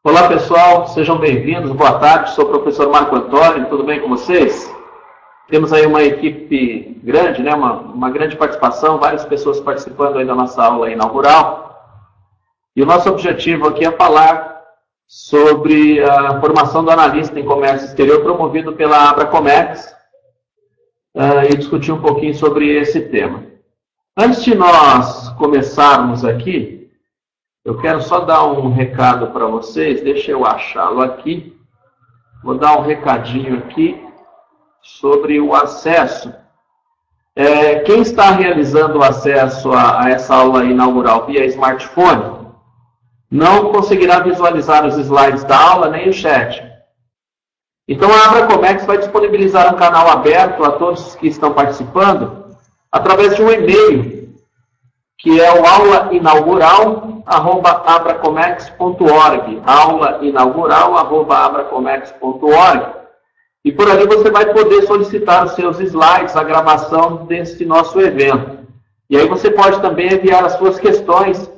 Olá pessoal, sejam bem-vindos, boa tarde, sou o professor Marco Antônio, tudo bem com vocês? Temos aí uma equipe grande, né? uma grande participação, várias pessoas participando aí da nossa aula inaugural. E o nosso objetivo aqui é falar sobre a formação do analista em comércio exterior promovido pela Abracomex e discutir um pouquinho sobre esse tema. Antes de nós começarmos aqui, eu quero só dar um recado para vocês, deixa eu achá-lo aqui. Vou dar um recadinho aqui sobre o acesso. Quem está realizando o acesso a essa aula inaugural via smartphone, não conseguirá visualizar os slides da aula nem o chat. Então a Abracomex vai disponibilizar um canal aberto a todos que estão participando através de um e-mail, que é o aulainaugural@abracomex.org, aulainaugural@abracomex.org. E por ali você vai poder solicitar os seus slides, a gravação desse nosso evento. E aí você pode também enviar as suas questões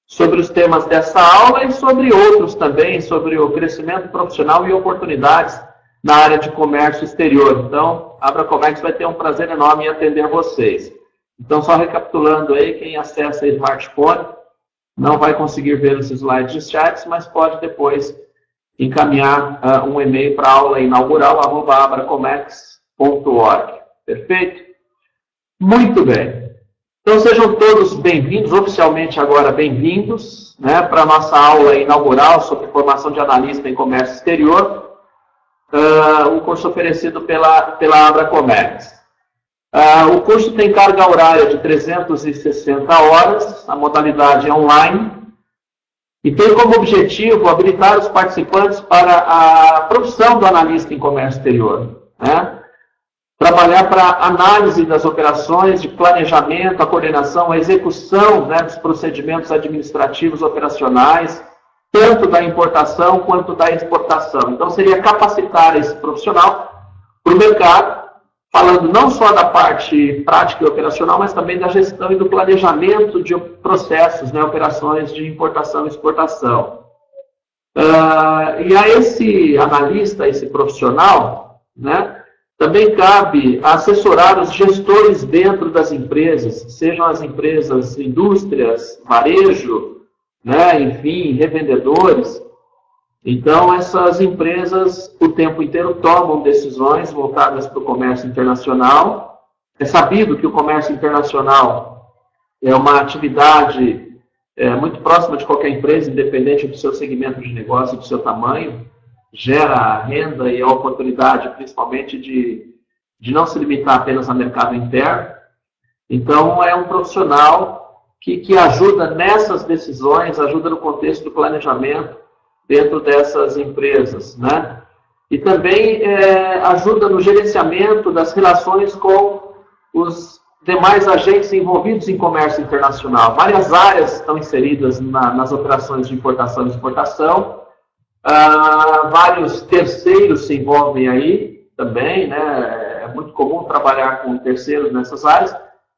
sobre os temas dessa aula e sobre outros também, sobre o crescimento profissional e oportunidades na área de comércio exterior. Então, a Abracomex vai ter um prazer enorme em atender vocês. Então, só recapitulando aí, quem acessa smartphone não vai conseguir ver os slides de chats, mas pode depois encaminhar um e-mail para aulainaugural@abracomex.org. Perfeito? Muito bem. Então, sejam todos bem-vindos, oficialmente agora bem-vindos, né, para a nossa aula inaugural sobre formação de analista em comércio exterior, o curso oferecido pela Abracomex. O curso tem carga horária de 360 horas, a modalidade é online, e tem como objetivo habilitar os participantes para a profissão do analista em comércio exterior, né? Trabalhar para a análise das operações, de planejamento, a coordenação, a execução, né, dos procedimentos administrativos operacionais, tanto da importação quanto da exportação. Então, seria capacitar esse profissional para o mercado, falando não só da parte prática e operacional, mas também da gestão e do planejamento de processos, né, operações de importação e exportação. E a esse analista, esse profissional, né, também cabe assessorar os gestores dentro das empresas, sejam as empresas, indústrias, varejo, né, enfim, revendedores. Então, essas empresas o tempo inteiro tomam decisões voltadas para o comércio internacional. É sabido que o comércio internacional é uma atividade muito próxima de qualquer empresa, independente do seu segmento de negócio e do seu tamanho. Gera renda e a oportunidade, principalmente, de não se limitar apenas ao mercado interno. Então, é um profissional que ajuda nessas decisões, ajuda no contexto do planejamento, dentro dessas empresas, né? E também ajuda no gerenciamento das relações com os demais agentes envolvidos em comércio internacional. Várias áreas estão inseridas nas operações de importação e exportação. Vários terceiros se envolvem aí também, né? É muito comum trabalhar com terceiros nessas áreas.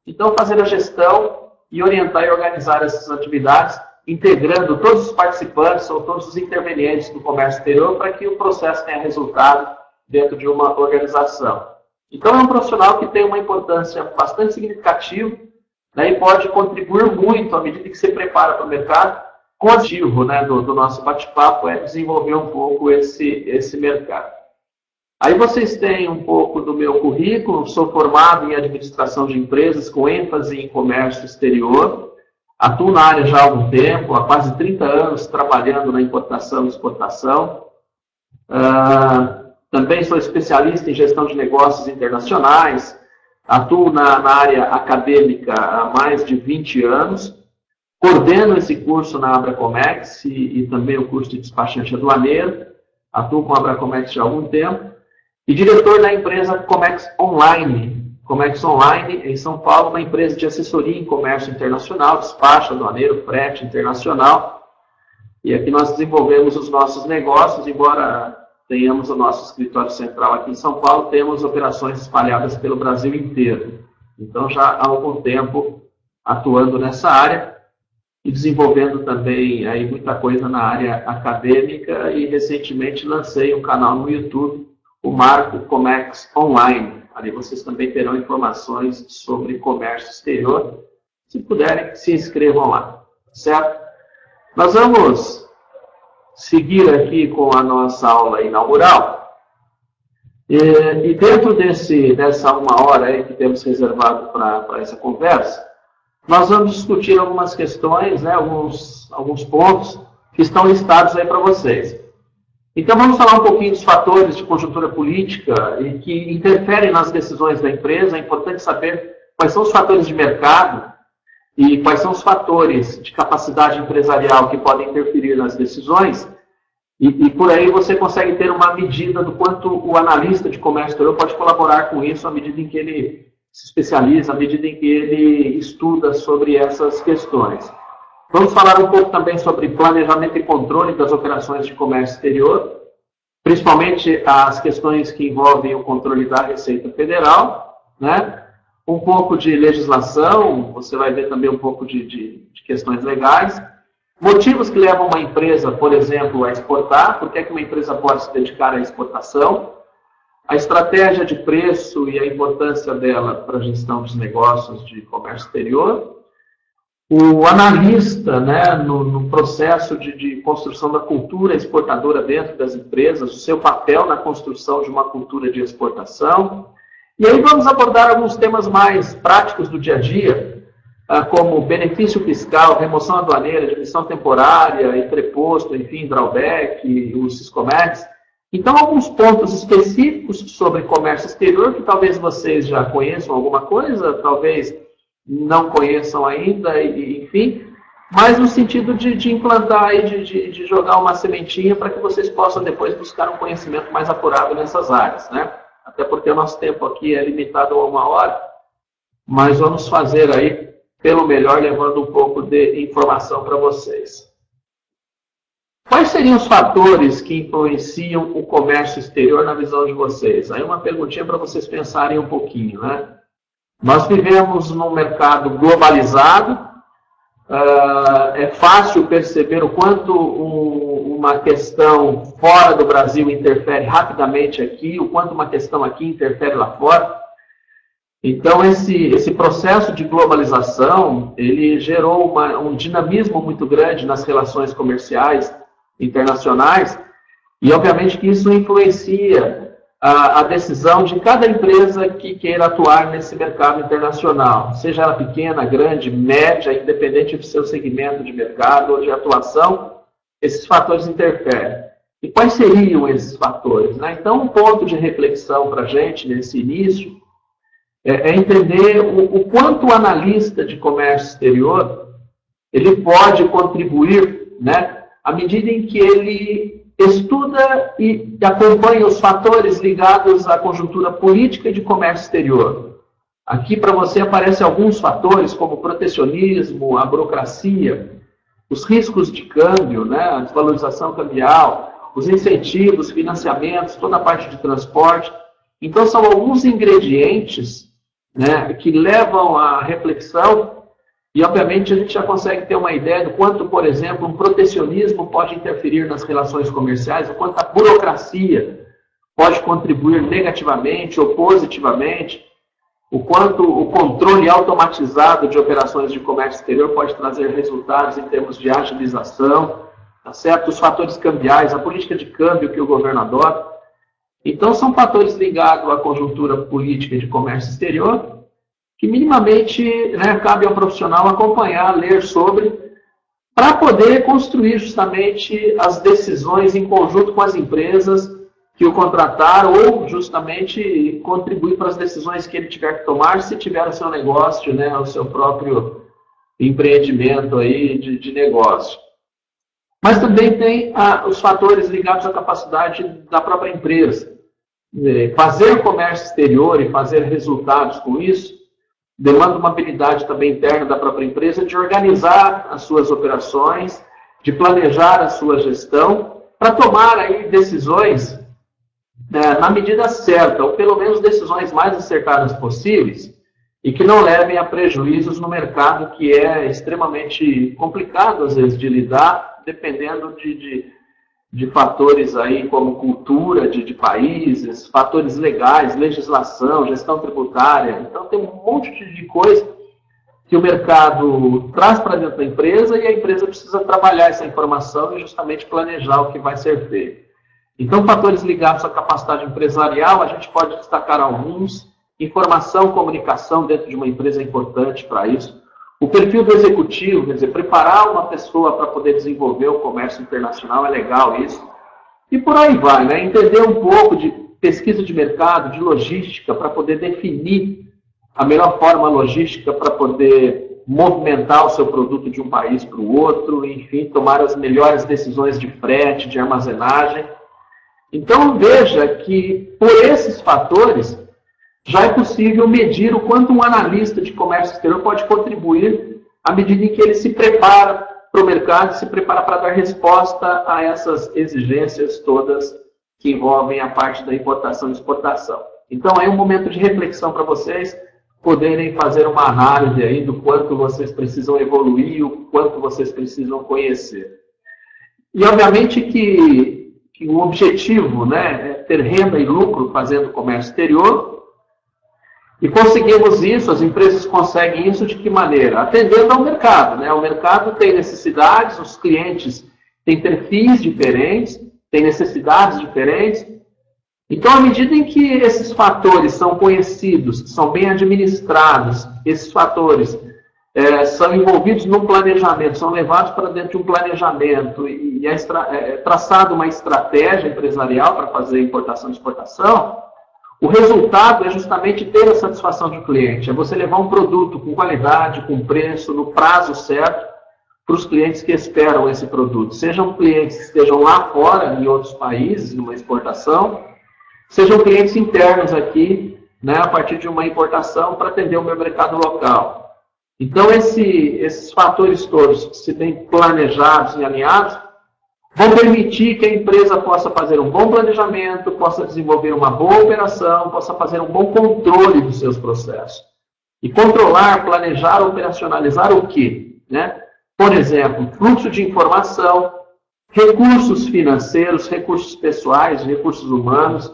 Então, fazer a gestão e orientar e organizar essas atividades, integrando todos os participantes ou todos os intervenientes do comércio exterior para que o processo tenha resultado dentro de uma organização. Então, é um profissional que tem uma importância bastante significativa, né, e pode contribuir muito à medida que se prepara para o mercado. O objetivo, né, do nosso bate-papo é desenvolver um pouco esse mercado. Aí vocês têm um pouco do meu currículo. Sou formado em administração de empresas com ênfase em comércio exterior. Atuo na área já há algum tempo, há quase 30 anos trabalhando na importação e exportação. Também sou especialista em gestão de negócios internacionais. Atuo na área acadêmica há mais de 20 anos. Coordeno esse curso na Abracomex e também o curso de despachante aduaneiro. Atuo com a Abracomex já há algum tempo. E diretor da empresa Comex Online. Comex Online, em São Paulo, uma empresa de assessoria em comércio internacional, despacho, aduaneiro, frete internacional. E aqui nós desenvolvemos os nossos negócios, embora tenhamos o nosso escritório central aqui em São Paulo, temos operações espalhadas pelo Brasil inteiro. Então, já há algum tempo atuando nessa área. e desenvolvendo também aí muita coisa na área acadêmica, e recentemente lancei um canal no YouTube, o Marco Comex Online. Ali vocês também terão informações sobre comércio exterior. Se puderem, se inscrevam lá, certo? Nós vamos seguir aqui com a nossa aula inaugural. E dentro dessa 1 hora aí que temos reservado para essa conversa, nós vamos discutir algumas questões, né, alguns pontos que estão listados aí para vocês. Então vamos falar um pouquinho dos fatores de conjuntura política e que interferem nas decisões da empresa. É importante saber quais são os fatores de mercado e quais são os fatores de capacidade empresarial que podem interferir nas decisões. E por aí você consegue ter uma medida do quanto o analista de comércio exterior pode colaborar com isso à medida em que ele se especializa, à medida em que ele estuda sobre essas questões. Vamos falar um pouco também sobre planejamento e controle das operações de comércio exterior, principalmente as questões que envolvem o controle da Receita Federal, né? Um pouco de legislação, você vai ver também um pouco de questões legais. Motivos que levam uma empresa, por exemplo, a exportar, por que uma empresa pode se dedicar à exportação, a estratégia de preço e a importância dela para a gestão dos negócios de comércio exterior, o analista, né, no processo de construção da cultura exportadora dentro das empresas, o seu papel na construção de uma cultura de exportação. E aí vamos abordar alguns temas mais práticos do dia a dia, como benefício fiscal, remoção aduaneira, admissão temporária, entreposto, enfim, drawback, os Siscomex. Então, alguns pontos específicos sobre comércio exterior, que talvez vocês já conheçam alguma coisa, talvez não conheçam ainda, enfim, mas no sentido de implantar e de jogar uma sementinha para que vocês possam depois buscar um conhecimento mais apurado nessas áreas, né? Até porque o nosso tempo aqui é limitado a 1 hora, mas vamos fazer aí pelo melhor, levando um pouco de informação para vocês. Quais seriam os fatores que influenciam o comércio exterior na visão de vocês? Aí uma perguntinha para vocês pensarem um pouquinho, né? Nós vivemos num mercado globalizado, é fácil perceber o quanto uma questão fora do Brasil interfere rapidamente aqui, o quanto uma questão aqui interfere lá fora. Então, esse processo de globalização, ele gerou um dinamismo muito grande nas relações comerciais internacionais, e obviamente que isso influencia a decisão de cada empresa que queira atuar nesse mercado internacional, seja ela pequena, grande, média, independente do seu segmento de mercado ou de atuação, esses fatores interferem. E quais seriam esses fatores, né? Então, um ponto de reflexão para a gente nesse início é entender o quanto o analista de comércio exterior ele pode contribuir, né, à medida em que ele estuda e acompanha os fatores ligados à conjuntura política e de comércio exterior. Aqui para você aparecem alguns fatores como o protecionismo, a burocracia, os riscos de câmbio, né, a desvalorização cambial, os incentivos, financiamentos, toda a parte de transporte. Então são alguns ingredientes, né, que levam à reflexão, e obviamente a gente já consegue ter uma ideia do quanto, por exemplo, um protecionismo pode interferir nas relações comerciais, o quanto a burocracia pode contribuir negativamente ou positivamente, o quanto o controle automatizado de operações de comércio exterior pode trazer resultados em termos de agilização, tá certo? Os fatores cambiais, a política de câmbio que o governo adota. Então, são fatores ligados à conjuntura política de comércio exterior que minimamente, né, cabe ao profissional acompanhar, ler sobre, para poder construir justamente as decisões em conjunto com as empresas que o contrataram ou justamente contribuir para as decisões que ele tiver que tomar se tiver o seu negócio, né, o seu próprio empreendimento aí de negócio. Mas também tem os fatores ligados à capacidade da própria empresa. Fazer comércio exterior e fazer resultados com isso demanda uma habilidade também interna da própria empresa de organizar as suas operações, de planejar a sua gestão, para tomar aí decisões na medida certa, ou pelo menos decisões mais acertadas possíveis, e que não levem a prejuízos no mercado, que é extremamente complicado, às vezes, de lidar, dependendo de fatores aí como cultura de países, fatores legais, legislação, gestão tributária. Então, tem um monte de coisa que o mercado traz para dentro da empresa e a empresa precisa trabalhar essa informação e justamente planejar o que vai ser feito. Então, fatores ligados à capacidade empresarial, a gente pode destacar alguns. Informação, comunicação dentro de uma empresa é importante para isso. O perfil do executivo, quer dizer, preparar uma pessoa para poder desenvolver o comércio internacional, é legal isso. E por aí vai, né? Entender um pouco de pesquisa de mercado, de logística, para poder definir a melhor forma logística para poder movimentar o seu produto de um país para o outro, enfim, tomar as melhores decisões de frete, de armazenagem. Então, veja que, por esses fatores, já é possível medir o quanto um analista de comércio exterior pode contribuir à medida em que ele se prepara para o mercado, se prepara para dar resposta a essas exigências todas que envolvem a parte da importação e exportação. Então, é um momento de reflexão para vocês poderem fazer uma análise aí do quanto vocês precisam evoluir, o quanto vocês precisam conhecer. E, obviamente, que o objetivo, né, é ter renda e lucro fazendo comércio exterior. E conseguimos isso, as empresas conseguem isso de que maneira? Atendendo ao mercado, né? O mercado tem necessidades, os clientes têm perfis diferentes, têm necessidades diferentes. Então, à medida em que esses fatores são conhecidos, são bem administrados, esses fatores são envolvidos num planejamento, são levados para dentro de um planejamento e é traçada uma estratégia empresarial para fazer importação e exportação, o resultado é justamente ter a satisfação do cliente, é você levar um produto com qualidade, com preço, no prazo certo, para os clientes que esperam esse produto. Sejam clientes que estejam lá fora, em outros países, numa exportação, sejam clientes internos aqui, né, a partir de uma importação para atender o meu mercado local. Então, esses fatores todos, se bem planejados e alinhados, vão permitir que a empresa possa fazer um bom planejamento, possa desenvolver uma boa operação, possa fazer um bom controle dos seus processos. E controlar, planejar, operacionalizar o quê? Né? Por exemplo, fluxo de informação, recursos financeiros, recursos pessoais, recursos humanos,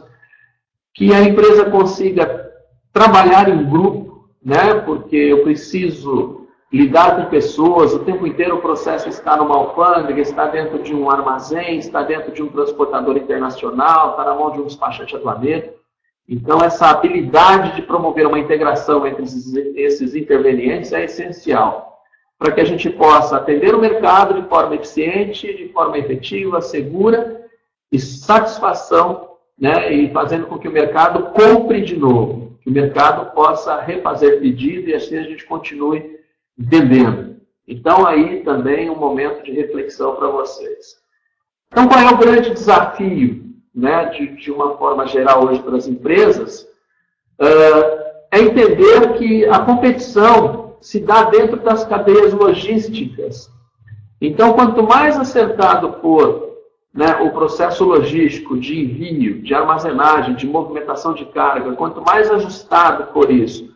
que a empresa consiga trabalhar em grupo, né? Porque eu preciso lidar com pessoas, o tempo inteiro o processo está numa alfândega, está dentro de um armazém, está dentro de um transportador internacional, está na mão de um despachante aduaneiro. Então, essa habilidade de promover uma integração entre esses intervenientes é essencial para que a gente possa atender o mercado de forma eficiente, de forma efetiva, segura e satisfação, né? E fazendo com que o mercado compre de novo, que o mercado possa refazer pedido e assim a gente continue vendendo. Então, aí também um momento de reflexão para vocês. Então, qual é o grande desafio, né, de uma forma geral hoje para as empresas? É entender que a competição se dá dentro das cadeias logísticas. Então, quanto mais acertado for, né, o processo logístico de envio, de armazenagem, de movimentação de carga, quanto mais ajustado for isso,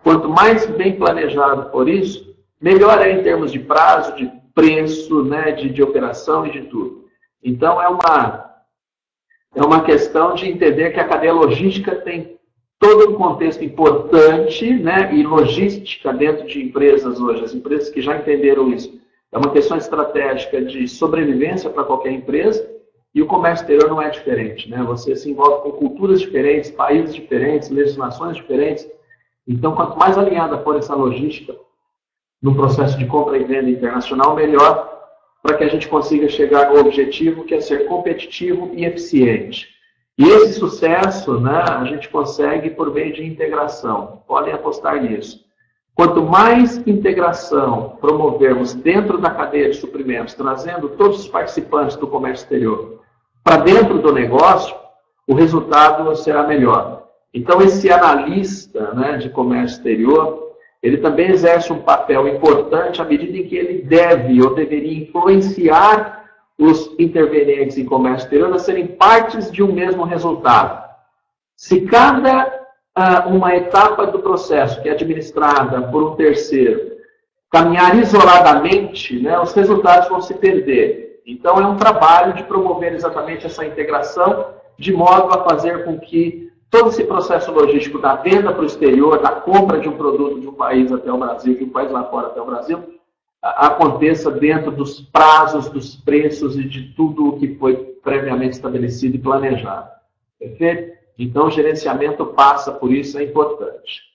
quanto mais bem planejado for isso, melhor é em termos de prazo, de preço, né, de operação e de tudo. Então, é uma questão de entender que a cadeia logística tem todo um contexto importante, né, e logística dentro de empresas hoje. As empresas que já entenderam isso. É uma questão estratégica de sobrevivência para qualquer empresa e o comércio exterior não é diferente, né? Você se envolve com culturas diferentes, países diferentes, legislações diferentes. Então, quanto mais alinhada for essa logística no processo de compra e venda internacional, melhor para que a gente consiga chegar ao objetivo que é ser competitivo e eficiente. E esse sucesso, né, a gente consegue por meio de integração. Podem apostar nisso. Quanto mais integração promovermos dentro da cadeia de suprimentos, trazendo todos os participantes do comércio exterior para dentro do negócio, o resultado será melhor. Então, esse analista, né, de comércio exterior, ele também exerce um papel importante à medida em que ele deve ou deveria influenciar os intervenientes em comércio exterior a serem partes de um mesmo resultado. Se cada uma etapa do processo que é administrada por um terceiro caminhar isoladamente, né, os resultados vão se perder. Então, é um trabalho de promover exatamente essa integração, de modo a fazer com que todo esse processo logístico da venda para o exterior, da compra de um produto de um país até o Brasil, de um país lá fora até o Brasil, aconteça dentro dos prazos, dos preços e de tudo o que foi previamente estabelecido e planejado. Perfeito? Então, o gerenciamento passa por isso, é importante.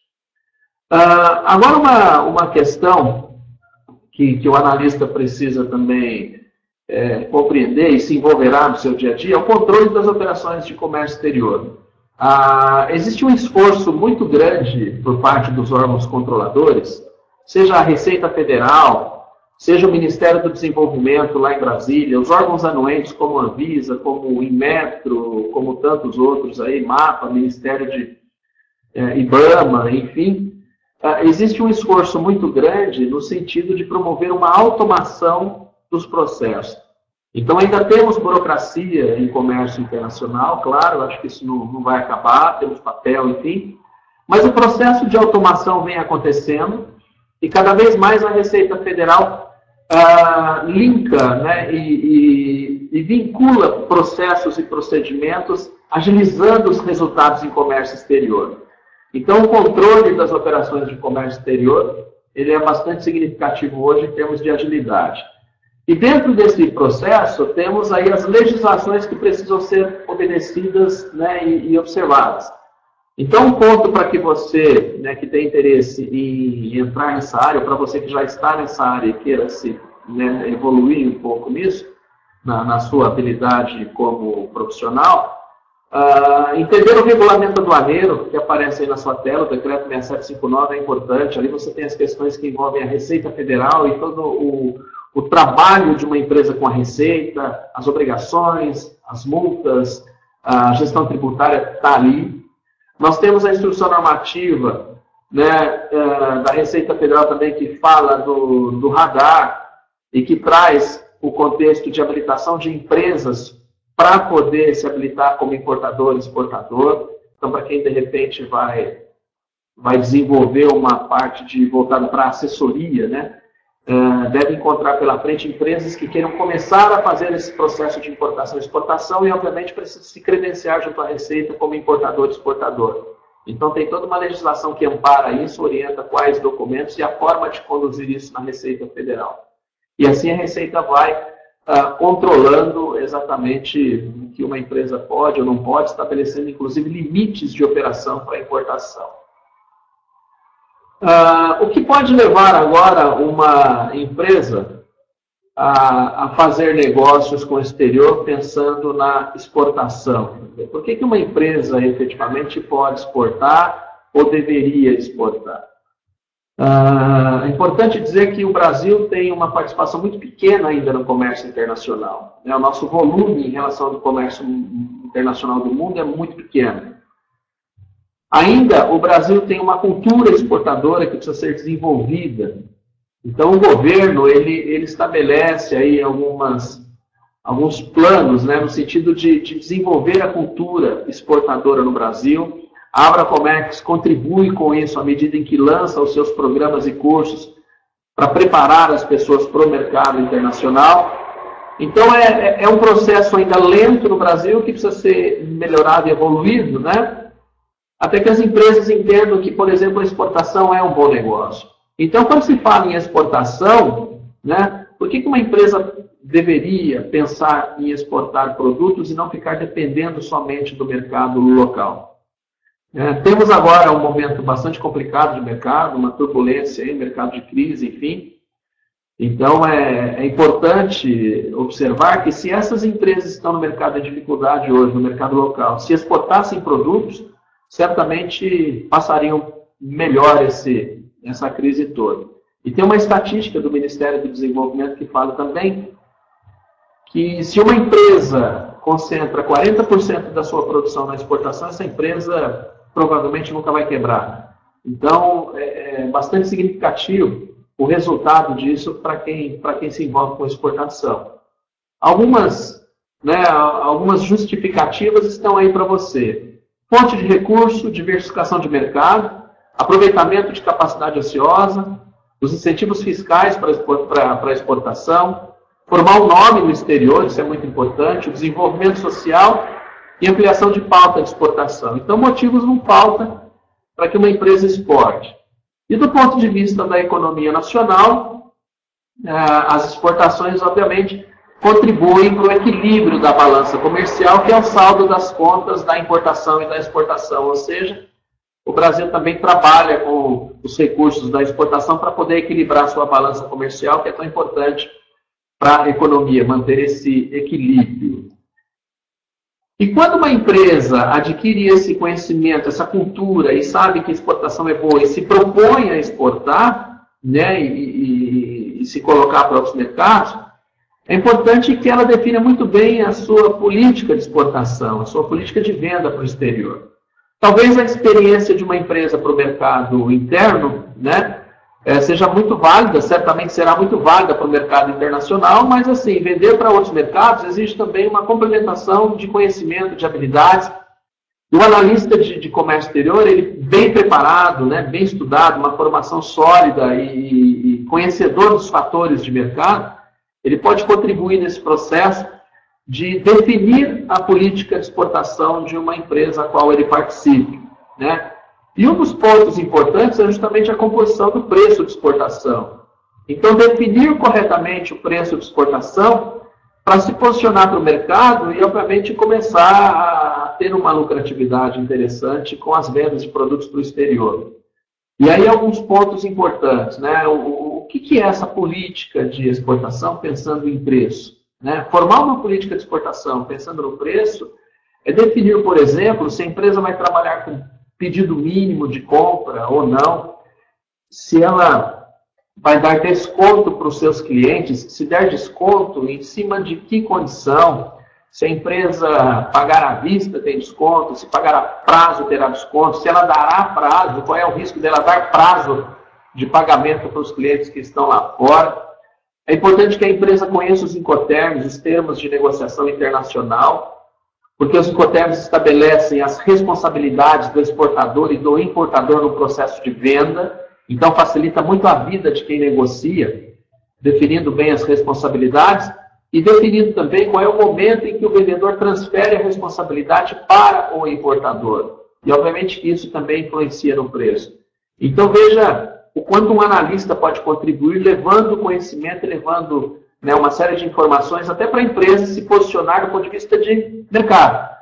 Agora, uma questão que o analista precisa também compreender e se envolverá no seu dia a dia é o controle das operações de comércio exterior. Existe um esforço muito grande por parte dos órgãos controladores, seja a Receita Federal, seja o Ministério do Desenvolvimento lá em Brasília, os órgãos anuentes como a Anvisa, como o Inmetro, como tantos outros aí, MAPA, Ministério de IBAMA, enfim, existe um esforço muito grande no sentido de promover uma automação dos processos. Então, ainda temos burocracia em comércio internacional, claro, acho que isso não vai acabar, temos papel, enfim, mas o processo de automação vem acontecendo e cada vez mais a Receita Federal linka, né, e vincula processos e procedimentos, agilizando os resultados em comércio exterior. Então, o controle das operações de comércio exterior, ele é bastante significativo hoje em termos de agilidade. E dentro desse processo, temos aí as legislações que precisam ser obedecidas, né, e observadas. Então, um ponto para que você, né, que tem interesse em entrar nessa área, ou para você que já está nessa área e queira se, né, evoluir um pouco nisso, na sua habilidade como profissional, entender o regulamento aduaneiro, que aparece aí na sua tela, o decreto 6759 é importante, ali você tem as questões que envolvem a Receita Federal e todo o trabalho de uma empresa com a Receita, as obrigações, as multas, a gestão tributária está ali. Nós temos a instrução normativa, né, da Receita Federal também, que fala do radar e que traz o contexto de habilitação de empresas para poder se habilitar como importador e exportador. Então, para quem, de repente, vai desenvolver uma parte voltada para assessoria, né, deve encontrar pela frente empresas que queiram começar a fazer esse processo de importação e exportação e, obviamente, precisa se credenciar junto à Receita como importador e exportador. Então, tem toda uma legislação que ampara isso, orienta quais documentos e a forma de conduzir isso na Receita Federal. E assim a Receita vai controlando exatamente o que uma empresa pode ou não pode, estabelecendo, inclusive, limites de operação para importação. O que pode levar agora uma empresa a fazer negócios com o exterior pensando na exportação? Por que uma empresa efetivamente pode exportar ou deveria exportar? É importante dizer que o Brasil tem uma participação muito pequena ainda no comércio internacional. O nosso volume em relação ao comércio internacional do mundo é muito pequeno. Ainda, o Brasil tem uma cultura exportadora que precisa ser desenvolvida. Então, o governo, ele estabelece aí alguns planos, né, no sentido de desenvolver a cultura exportadora no Brasil. A Abracomex contribui com isso à medida em que lança os seus programas e cursos para preparar as pessoas para o mercado internacional. Então, é um processo ainda lento no Brasil que precisa ser melhorado e evoluído, né? Até que as empresas entendam que, por exemplo, a exportação é um bom negócio. Então, quando se fala em exportação, né, por que uma empresa deveria pensar em exportar produtos e não ficar dependendo somente do mercado local? Temos agora um momento bastante complicado de mercado, uma turbulência aí, mercado de crise, enfim. Então, é importante observar que se essas empresas estão no mercado de dificuldade hoje, no mercado local, se exportassem produtos, certamente passariam melhor essa crise toda. E tem uma estatística do Ministério do Desenvolvimento que fala também que se uma empresa concentra 40% da sua produção na exportação, essa empresa provavelmente nunca vai quebrar. Então, é bastante significativo o resultado disso para quem se envolve com exportação. Algumas justificativas estão aí para você. fonte de recurso, diversificação de mercado, aproveitamento de capacidade ociosa, os incentivos fiscais para a exportação, formar um nome no exterior, isso é muito importante, o desenvolvimento social e ampliação de pauta de exportação. Então, motivos não faltam para que uma empresa exporte. E do ponto de vista da economia nacional, as exportações, obviamente, contribuem para o equilíbrio da balança comercial, que é o saldo das contas da importação e da exportação. Ou seja, o Brasil também trabalha com os recursos da exportação para poder equilibrar sua balança comercial, que é tão importante para a economia, manter esse equilíbrio. E quando uma empresa adquire esse conhecimento, essa cultura, e sabe que a exportação é boa, e se propõe a exportar, né, e se colocar para outros mercados, é importante que ela defina muito bem a sua política de exportação, a sua política de venda para o exterior. Talvez a experiência de uma empresa para o mercado interno, né, seja muito válida, certamente será muito válida para o mercado internacional, mas assim, vender para outros mercados exige também uma complementação de conhecimento, de habilidades. O analista de comércio exterior, ele bem preparado, né, bem estudado, uma formação sólida e conhecedor dos fatores de mercado, ele pode contribuir nesse processo de definir a política de exportação de uma empresa a qual ele participe, né? E um dos pontos importantes é justamente a composição do preço de exportação. Então, definir corretamente o preço de exportação para se posicionar para o mercado e, obviamente, começar a ter uma lucratividade interessante com as vendas de produtos para o exterior. E aí, alguns pontos importantes, né? O que é essa política de exportação pensando em preço? Né? Formar uma política de exportação pensando no preço é definir, por exemplo, se a empresa vai trabalhar com pedido mínimo de compra ou não, se ela vai dar desconto para os seus clientes, se der desconto, em cima de que condição, se a empresa pagar à vista tem desconto, se pagar a prazo terá desconto, se ela dará prazo, qual é o risco dela dar prazo de pagamento para os clientes que estão lá fora. É importante que a empresa conheça os Incoterms, os termos de negociação internacional, porque os Incoterms estabelecem as responsabilidades do exportador e do importador no processo de venda, então facilita muito a vida de quem negocia, definindo bem as responsabilidades e definindo também qual é o momento em que o vendedor transfere a responsabilidade para o importador. E obviamente que isso também influencia no preço. Então veja o quanto um analista pode contribuir levando conhecimento e levando, né, uma série de informações até para a empresa se posicionar do ponto de vista de mercado.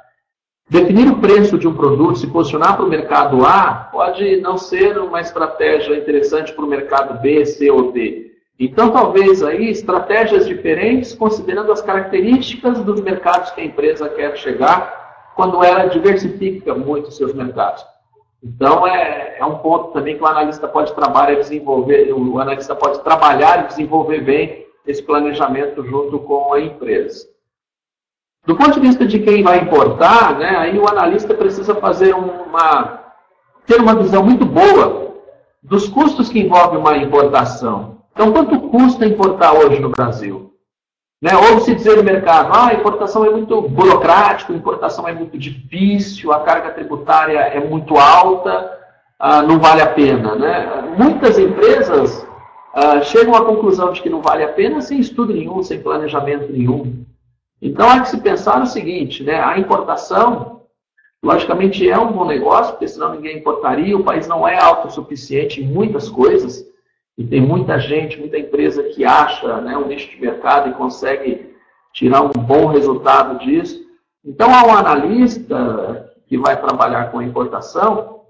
Definir o preço de um produto, se posicionar para o mercado A, pode não ser uma estratégia interessante para o mercado B, C ou D. Então, talvez aí estratégias diferentes, considerando as características dos mercados que a empresa quer chegar, quando ela diversifica muito os seus mercados. Então, é um ponto também que o analista pode trabalhar e desenvolver bem esse planejamento junto com a empresa. Do ponto de vista de quem vai importar, né, aí o analista precisa ter uma visão muito boa dos custos que envolve uma importação. Então, quanto custa importar hoje no Brasil? Né, ouve-se dizer no mercado, a importação é muito burocrático, a importação é muito difícil, a carga tributária é muito alta, não vale a pena. Né? Muitas empresas chegam à conclusão de que não vale a pena sem estudo nenhum, sem planejamento nenhum. Então, há que se pensar o seguinte, né? A importação, logicamente, é um bom negócio, porque senão ninguém importaria, o país não é autossuficiente em muitas coisas, e tem muita gente, muita empresa que acha, né, um nicho de mercado e consegue tirar um bom resultado disso. Então, ao analista que vai trabalhar com a importação,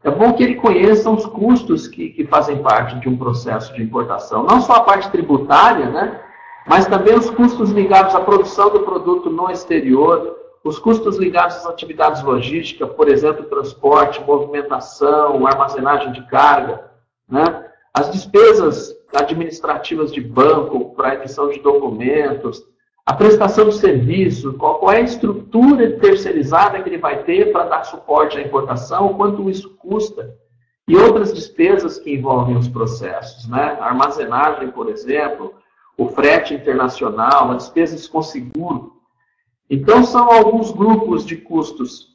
é bom que ele conheça os custos que fazem parte de um processo de importação. Não só a parte tributária, né, mas também os custos ligados à produção do produto no exterior, os custos ligados às atividades logísticas, por exemplo, transporte, movimentação, armazenagem de carga, né? As despesas administrativas de banco para emissão de documentos, a prestação de serviço, qual é a estrutura terceirizada que ele vai ter para dar suporte à importação, quanto isso custa, e outras despesas que envolvem os processos, né? A armazenagem, por exemplo, o frete internacional, as despesas com seguro. Então, são alguns grupos de custos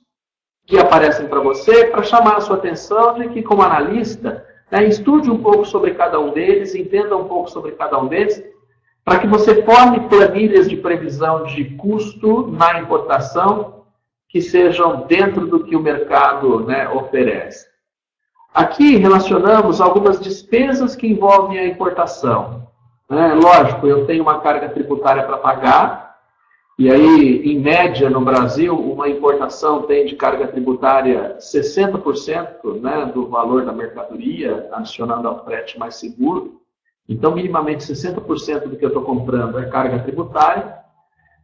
que aparecem para você para chamar a sua atenção de que, como analista, estude um pouco sobre cada um deles, entenda um pouco sobre cada um deles, para que você forme planilhas de previsão de custo na importação que sejam dentro do que o mercado oferece. Aqui relacionamos algumas despesas que envolvem a importação. Lógico, eu tenho uma carga tributária para pagar, e aí, em média, no Brasil, uma importação tem de carga tributária 60% do valor da mercadoria, adicionando ao frete mais seguro. Então, minimamente 60% do que eu estou comprando é carga tributária,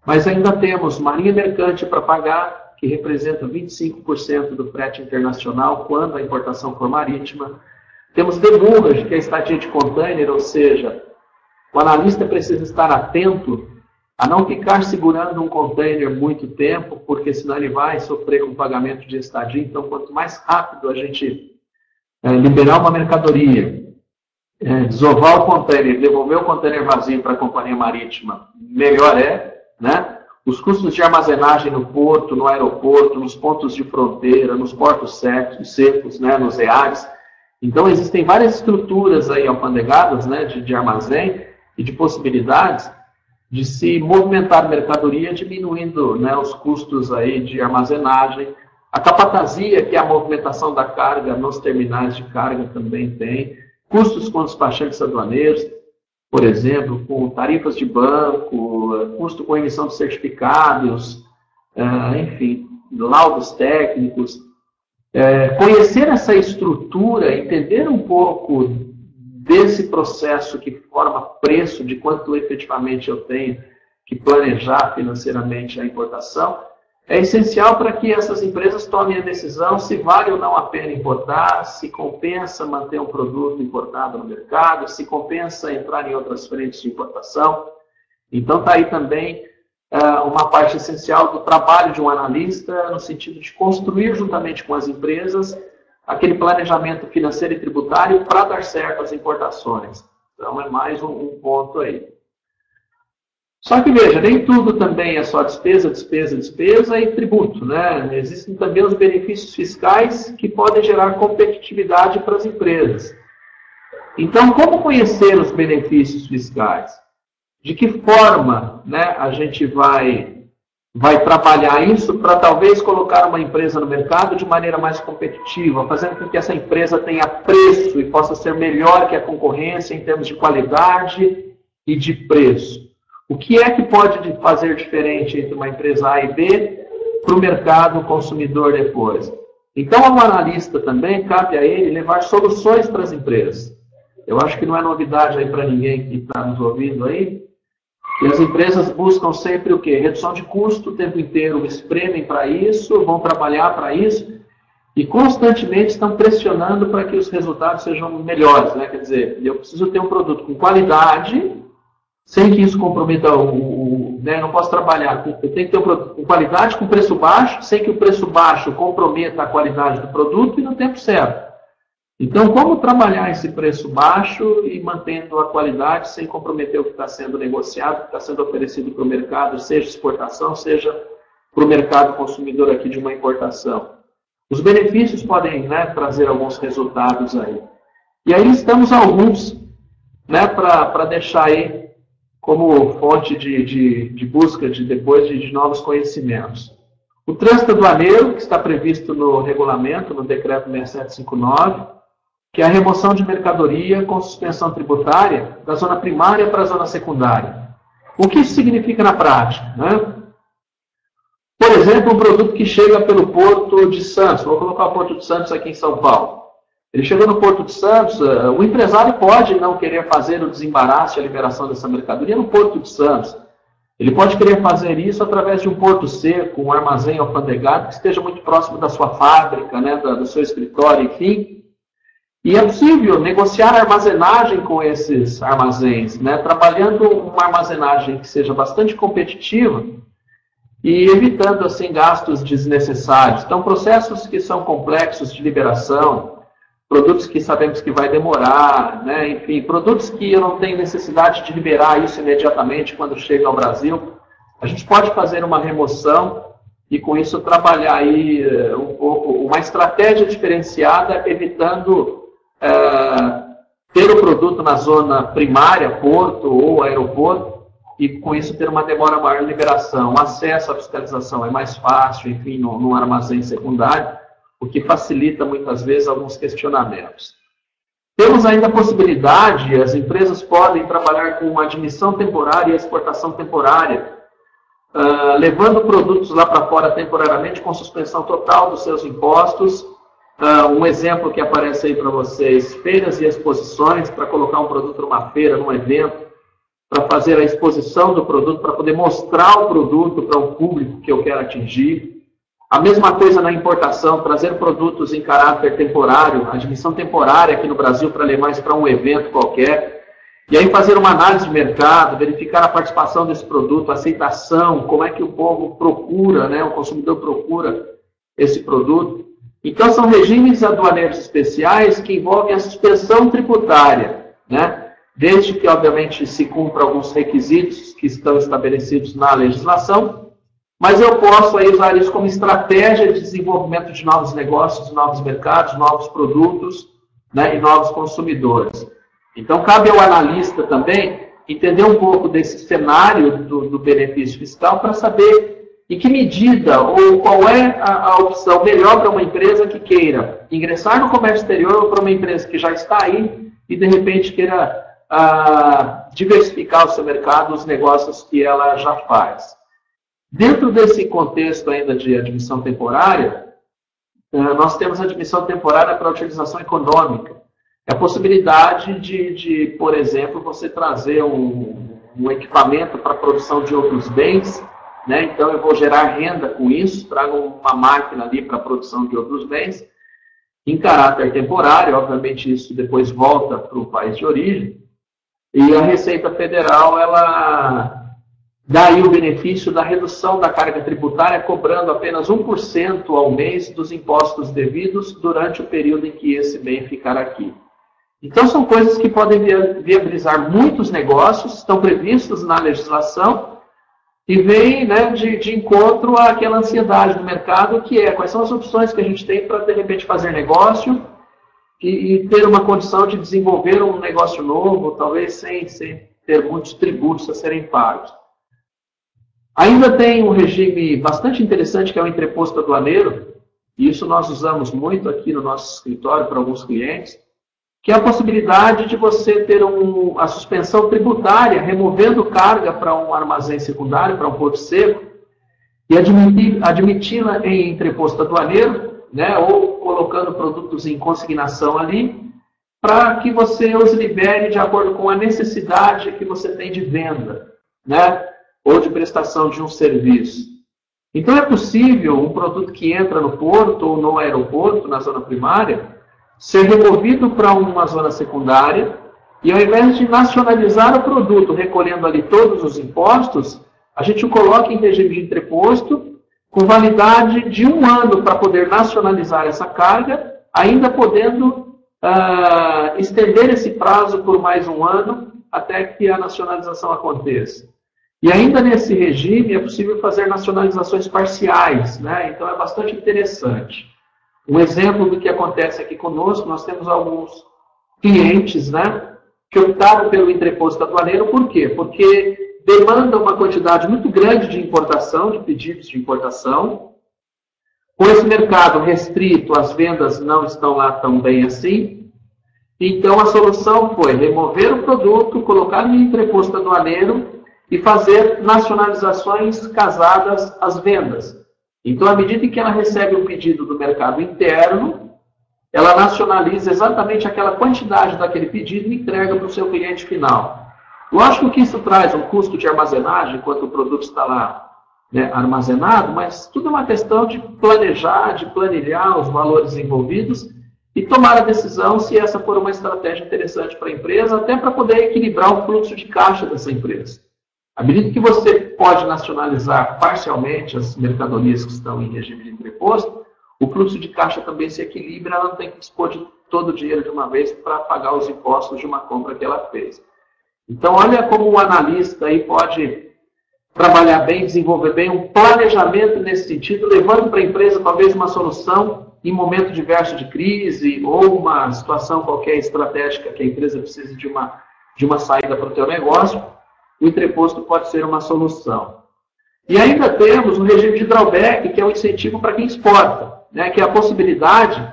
mas ainda temos marinha mercante para pagar, que representa 25% do frete internacional quando a importação for marítima. Temos demurrage, que é a estadia de container, ou seja, o analista precisa estar atento a não ficar segurando um container muito tempo, porque senão ele vai sofrer com pagamento de estadia. Então, quanto mais rápido a gente liberar uma mercadoria, desovar o container, devolver o container vazio para a companhia marítima, melhor é, Os custos de armazenagem no porto, no aeroporto, nos pontos de fronteira, nos portos secos, nos EADs. Então, existem várias estruturas aí alfandegadas, de armazém e de possibilidades de se movimentar mercadoria, diminuindo os custos aí de armazenagem. A capatazia, que é a movimentação da carga nos terminais de carga, também tem. Custos com despachantes aduaneiros, por exemplo, com tarifas de banco, custo com emissão de certificados, enfim, laudos técnicos. Conhecer essa estrutura, entender um pouco desse processo que forma preço de quanto efetivamente eu tenho que planejar financeiramente a importação, é essencial para que essas empresas tomem a decisão se vale ou não a pena importar, se compensa manter um produto importado no mercado, se compensa entrar em outras frentes de importação. Então, está aí também uma parte essencial do trabalho de um analista, no sentido de construir juntamente com as empresas aquele planejamento financeiro e tributário para dar certo às importações. Então, é mais um ponto aí. Só que, veja, nem tudo também é só despesa, despesa, despesa e tributo, Existem também os benefícios fiscais que podem gerar competitividade para as empresas. Então, como conhecer os benefícios fiscais? De que forma a gente vai trabalhar isso para talvez colocar uma empresa no mercado de maneira mais competitiva, fazendo com que essa empresa tenha preço e possa ser melhor que a concorrência em termos de qualidade e de preço? O que é que pode fazer diferente entre uma empresa A e B para o mercado consumidor depois? Então, ao analista também, cabe a ele levar soluções para as empresas. Eu acho que não é novidade aí para ninguém que está nos ouvindo aí. E as empresas buscam sempre o quê? Redução de custo o tempo inteiro, espremem para isso, vão trabalhar para isso e constantemente estão pressionando para que os resultados sejam melhores. Quer dizer, eu preciso ter um produto com qualidade, sem que isso comprometa não posso trabalhar, eu tenho que ter um produto com qualidade, com preço baixo, sem que o preço baixo comprometa a qualidade do produto e no tempo certo. Então, como trabalhar esse preço baixo e mantendo a qualidade sem comprometer o que está sendo negociado, o que está sendo oferecido para o mercado, seja exportação, seja para o mercado consumidor aqui de uma importação. Os benefícios podem trazer alguns resultados aí. E aí estamos alguns para deixar aí como fonte de busca depois de novos conhecimentos. O trânsito aduaneiro, que está previsto no regulamento, no decreto 6759, que é a remoção de mercadoria com suspensão tributária da zona primária para a zona secundária. O que isso significa na prática? Por exemplo, um produto que chega pelo Porto de Santos, vou colocar o Porto de Santos aqui em São Paulo. Ele chegou no Porto de Santos, o empresário pode não querer fazer o desembaraço e a liberação dessa mercadoria no Porto de Santos. Ele pode querer fazer isso através de um porto seco, um armazém alfandegado que esteja muito próximo da sua fábrica, do seu escritório, enfim. E é possível negociar a armazenagem com esses armazéns, trabalhando uma armazenagem que seja bastante competitiva e evitando assim gastos desnecessários. Então, processos que são complexos de liberação, produtos que sabemos que vai demorar, enfim, produtos que eu não tenho necessidade de liberar isso imediatamente quando chega ao Brasil, a gente pode fazer uma remoção e com isso trabalhar aí um pouco, uma estratégia diferenciada, evitando ter o produto na zona primária, porto ou aeroporto, e com isso ter uma demora maior de liberação. O acesso à fiscalização é mais fácil, enfim, no armazém secundário, o que facilita muitas vezes alguns questionamentos. Temos ainda a possibilidade, as empresas podem trabalhar com uma admissão temporária e exportação temporária, levando produtos lá para fora temporariamente com suspensão total dos seus impostos. Um exemplo que aparece aí para vocês, feiras e exposições, para colocar um produto numa feira, num evento, para fazer a exposição do produto, para poder mostrar o produto para um público que eu quero atingir. A mesma coisa na importação, trazer produtos em caráter temporário, admissão temporária aqui no Brasil para levar isso para um evento qualquer. E aí fazer uma análise de mercado, verificar a participação desse produto, a aceitação, como é que o povo procura, né, o consumidor procura esse produto. Então são regimes aduaneiros especiais que envolvem a suspensão tributária, né, desde que obviamente se cumpra alguns requisitos que estão estabelecidos na legislação, mas eu posso aí usar isso como estratégia de desenvolvimento de novos negócios, novos mercados, novos produtos, né, e novos consumidores. Então, cabe ao analista também entender um pouco desse cenário do benefício fiscal para saber em que medida ou qual é a opção melhor para uma empresa que queira ingressar no comércio exterior ou para uma empresa que já está aí e, de repente, queira diversificar o seu mercado, os negócios que ela já faz. Dentro desse contexto ainda de admissão temporária, nós temos a admissão temporária para utilização econômica. É a possibilidade de, por exemplo, você trazer um equipamento para a produção de outros bens, né? Então eu vou gerar renda com isso, trago uma máquina ali para a produção de outros bens, em caráter temporário, obviamente isso depois volta para o país de origem, e a Receita Federal, ela dá aí o benefício da redução da carga tributária, cobrando apenas 1% ao mês dos impostos devidos durante o período em que esse bem ficar aqui. Então, são coisas que podem viabilizar muitos negócios, estão previstos na legislação, e vem, né, de encontro àquela ansiedade do mercado, que é quais são as opções que a gente tem para, de repente, fazer negócio e ter uma condição de desenvolver um negócio novo, talvez sem ter muitos tributos a serem pagos. Ainda tem um regime bastante interessante, que é o entreposto aduaneiro, e isso nós usamos muito aqui no nosso escritório para alguns clientes, que é a possibilidade de você ter a suspensão tributária, removendo carga para um armazém secundário, para um porto seco, e admiti-la em entreposto aduaneiro, né, ou colocando produtos em consignação ali, para que você os libere de acordo com a necessidade que você tem de venda, né, ou de prestação de um serviço. Então é possível um produto que entra no porto ou no aeroporto, na zona primária, ser removido para uma zona secundária e, ao invés de nacionalizar o produto, recolhendo ali todos os impostos, a gente o coloca em regime de entreposto, com validade de 1 ano para poder nacionalizar essa carga, ainda podendo estender esse prazo por mais 1 ano até que a nacionalização aconteça. E ainda nesse regime é possível fazer nacionalizações parciais, né? Então é bastante interessante. Um exemplo do que acontece aqui conosco, nós temos alguns clientes, né, que optaram pelo entreposto aduaneiro. Por quê? Porque demanda uma quantidade muito grande de importação, de pedidos de importação. Com esse mercado restrito, as vendas não estão lá tão bem assim. Então a solução foi remover o produto, colocar no entreposto aduaneiro e fazer nacionalizações casadas às vendas. Então, à medida que ela recebe um pedido do mercado interno, ela nacionaliza exatamente aquela quantidade daquele pedido e entrega para o seu cliente final. Lógico que isso traz um custo de armazenagem enquanto o produto está lá, né, armazenado, mas tudo é uma questão de planejar, de planilhar os valores envolvidos e tomar a decisão se essa for uma estratégia interessante para a empresa, até para poder equilibrar o fluxo de caixa dessa empresa. À medida que você pode nacionalizar parcialmente as mercadorias que estão em regime de entreposto, o fluxo de caixa também se equilibra, ela não tem que dispor de todo o dinheiro de uma vez para pagar os impostos de uma compra que ela fez. Então, olha como o analista aí pode trabalhar bem, desenvolver bem, um planejamento nesse sentido, levando para a empresa talvez uma solução em momento diverso de crise ou uma situação qualquer estratégica que a empresa precise de uma saída para o seu negócio, o entreposto pode ser uma solução. E ainda temos o regime de drawback, que é o incentivo para quem exporta, né, que é a possibilidade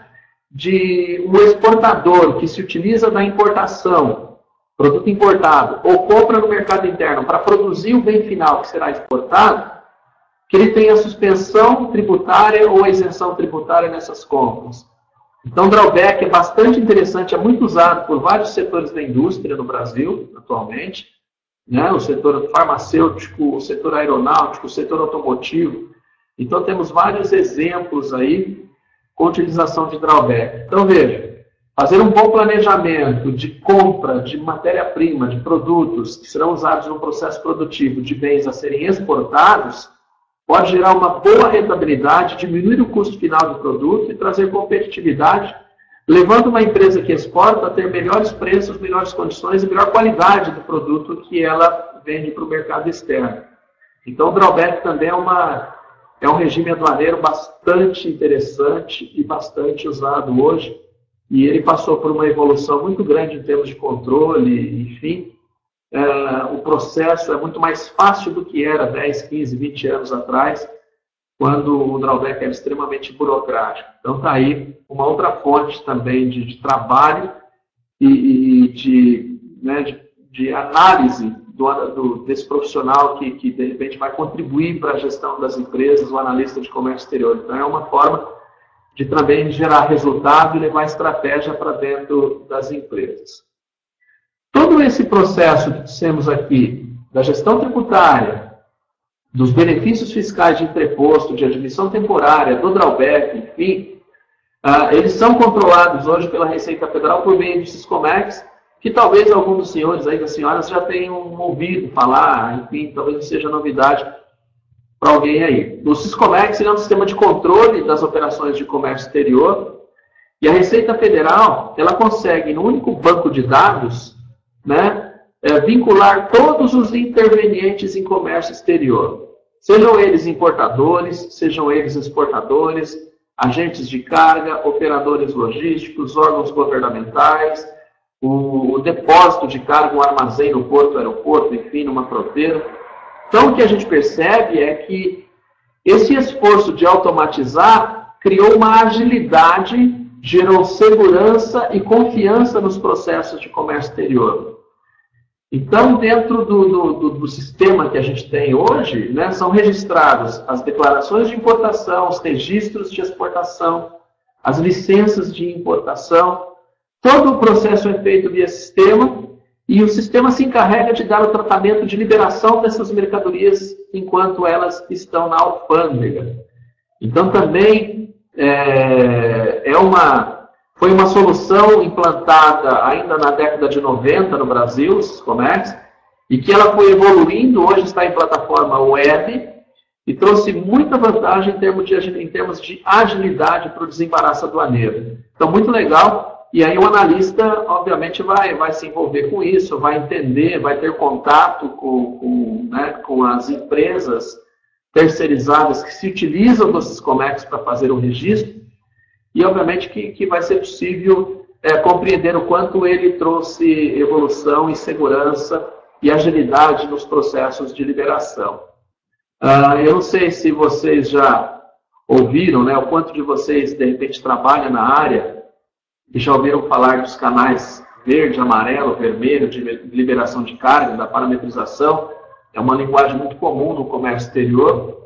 de um exportador que se utiliza da importação, produto importado, ou compra no mercado interno para produzir o bem final que será exportado, que ele tenha suspensão tributária ou isenção tributária nessas compras. Então, o drawback é bastante interessante, é muito usado por vários setores da indústria no Brasil, atualmente, né? O setor farmacêutico, o setor aeronáutico, o setor automotivo. Então, temos vários exemplos aí com utilização de drawback. Então, veja, fazer um bom planejamento de compra de matéria-prima, de produtos que serão usados no processo produtivo de bens a serem exportados, pode gerar uma boa rentabilidade, diminuir o custo final do produto e trazer competitividade, levando uma empresa que exporta a ter melhores preços, melhores condições e melhor qualidade do produto que ela vende para o mercado externo. Então, o drawback também é um regime aduaneiro bastante interessante e bastante usado hoje, e ele passou por uma evolução muito grande em termos de controle, enfim. O processo é muito mais fácil do que era 10, 15, 20 anos atrás, quando o drawback era extremamente burocrático. Então está aí uma outra fonte também de trabalho e de análise desse profissional que de repente vai contribuir para a gestão das empresas, o analista de comércio exterior. Então é uma forma de também gerar resultado e levar estratégia para dentro das empresas. Todo esse processo que dissemos aqui, da gestão tributária, dos benefícios fiscais de entreposto, de admissão temporária, do drawback, enfim, eles são controlados hoje pela Receita Federal por meio de Siscomex, que talvez alguns dos senhores aí, das senhoras, já tenham ouvido falar, enfim, talvez não seja novidade para alguém aí. O Siscomex é um sistema de controle das operações de comércio exterior, e a Receita Federal, ela consegue, no único banco de dados, né, vincular todos os intervenientes em comércio exterior. Sejam eles importadores, sejam eles exportadores, agentes de carga, operadores logísticos, órgãos governamentais, o depósito de carga, um armazém no porto, aeroporto, enfim, numa fronteira. Então, o que a gente percebe é que esse esforço de automatizar criou uma agilidade, gerou segurança e confiança nos processos de comércio exterior. Então, dentro do sistema que a gente tem hoje, né, são registradas as declarações de importação, os registros de exportação, as licenças de importação. Todo o processo é feito via sistema e o sistema se encarrega de dar o tratamento de liberação dessas mercadorias enquanto elas estão na alfândega. Então, também foi uma solução implantada ainda na década de 90 no Brasil, o Siscomex, e que ela foi evoluindo, hoje está em plataforma web, e trouxe muita vantagem em termos de agilidade para o desembaraço aduaneiro. Então, muito legal, e aí o analista, obviamente, vai se envolver com isso, vai entender, vai ter contato com as empresas terceirizadas que se utilizam do Siscomex para fazer o registro, e, obviamente, que vai ser possível compreender o quanto ele trouxe evolução e segurança e agilidade nos processos de liberação. Eu não sei se vocês já ouviram, né, o quanto de vocês, de repente, trabalham na área e já ouviram falar dos canais verde, amarelo, vermelho, de liberação de carga, da parametrização. É uma linguagem muito comum no comércio exterior.